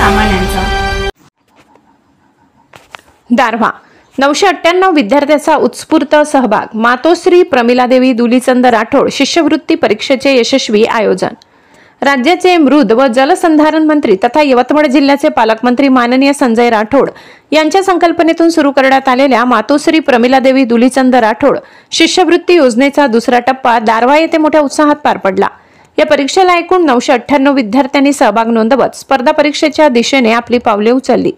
सर्वसामान्यांचा। दारव्हा 998 विद्यार्थ्यांचा उत्स्फूर्त सहभाग। मातोश्री प्रमिलादेवी दुलीचंद राठोड शिष्यवृत्ती परीक्षेचे यशस्वी आयोजन। राज्याचे मृद व जलसंधारण मंत्री तथा यवतमाळ जिल्ह्याचे पालकमंत्री माननीय संजय राठोड यांच्या संकल्पनेतून सुरू करण्यात आलेल्या मातोश्री प्रमिलादेवी दुलीचंद राठोड शिष्यवृत्ती योजनेचा दुसरा टप्पा दारव्हा येथे मोठ्या उत्साहात पार पडला। या परीक्षेला एकूण 998 विद्यार्थ्यांनी सहभाग नोंदवत स्पर्धा परीक्षेच्या दिशेने आपली पावले उचलली।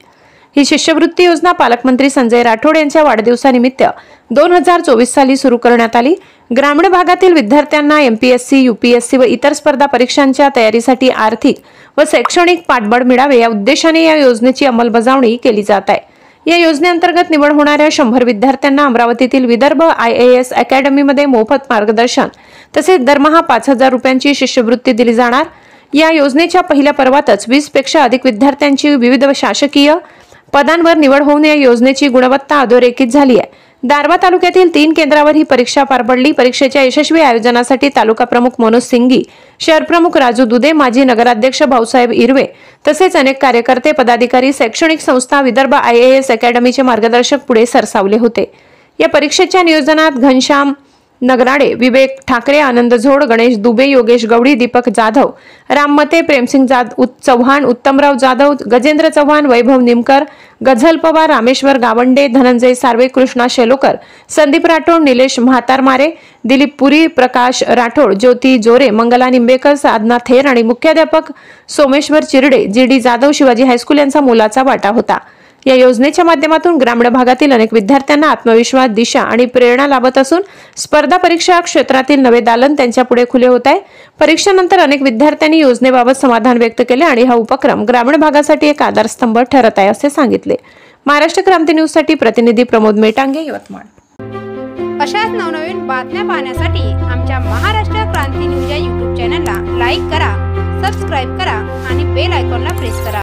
ही शिष्यवृत्ती योजना पालकमंत्री संजय राठोड यांच्या वाढदिवसानिमित्त 2024 साली सुरू करण्यात आली। ग्रामीण भागातील विद्यार्थ्यांना एमपीएससी, यूपीएससी व इतर स्पर्धा परीक्षांच्या तयारीसाठी आर्थिक व शैक्षणिक पाठबळ मिळावे या उद्देशाने या योजनेची अंमलबजावणी केली जात आहे। या योजनेअंतर्गत निवड होणाऱ्या 100 विद्यार्थ्यांना अमरावतीतील विदर्भ IAS अकॅडमीमध्ये मोफत मार्गदर्शन तसेच दरमहा 5000 रुपयांची शिष्यवृत्ती दिली जाणार। या योजनेच्या पहिल्या पर्वातच 20 पेक्षा अधिक विद्यार्थ्यांची विविध शासकीय पदांवर निवड होऊन या योजनेची गुणवत्ता अधोरेखित झाली आहे। दारव्हा तालुक्यातील 3 केंद्रावर ही परीक्षा पार पडली। परीक्षेच्या यशस्वी आयोजनासाठी तालुका प्रमुख मनोज सिंगी, शहर प्रमुख राजू दुधे, माजी नगराध्यक्ष भाऊसाहेब इरवे तसेच अनेक कार्यकर्ते, पदाधिकारी, शैक्षणिक संस्था, विदर्भ IAS अकॅडमीचे मार्गदर्शक पुढे सरसावले होते। या परीक्षेच्या नियोजनात घनश्याम नगराडे, विवेक ठाकरे, आनंद झोड, गणेश दुबे, योगेश गवडी, दीपक जाधव, राम मते, प्रेमसिंग चव्हाण, उत्तमराव जाधव, गजेंद्र चव्हाण, वैभव निमकर, गझल पवार, रामेश्वर गावंडे, धनंजय सार्वे, कृष्णा शेलोकर, संदीप राठोड, निलेश म्हातारमारे, दिलीप पुरी, प्रकाश राठोड, ज्योती जोरे, मंगला निंबेकर, साधना थेर आणि मुख्याध्यापक सोमेश्वर चिरडे, GD जाधव शिवाजी हायस्कूल यांचा मोलाचा वाटा होता। या योजनेच्या माध्यमातून ग्रामीण भागातील अनेक विद्यार्थ्यांना आत्मविश्वास, दिशा आणि प्रेरणा लाभत असून स्पर्धा परीक्षा क्षेत्रातील नवे दालन त्यांच्या पुढे खुले होत आहे। परीक्षेनंतर अनेक विद्यार्थ्यांनी योजनेबाबत समाधान व्यक्त केले आणि हा उपक्रम ग्रामीण भागासाठी एक आधारस्तंभ ठरत आहे असे सांगितले। महाराष्ट्र क्रांती न्यूज साठी प्रतिनिधी प्रमोद मेटांगे, यवतमाळ। अशाच नवनवीन बातम्या पाहण्यासाठी आमच्या महाराष्ट्र क्रांती न्यूज या YouTube चॅनलला लाईक करा, सबस्क्राइब करा आणि बेल आयकॉनला प्रेस करा।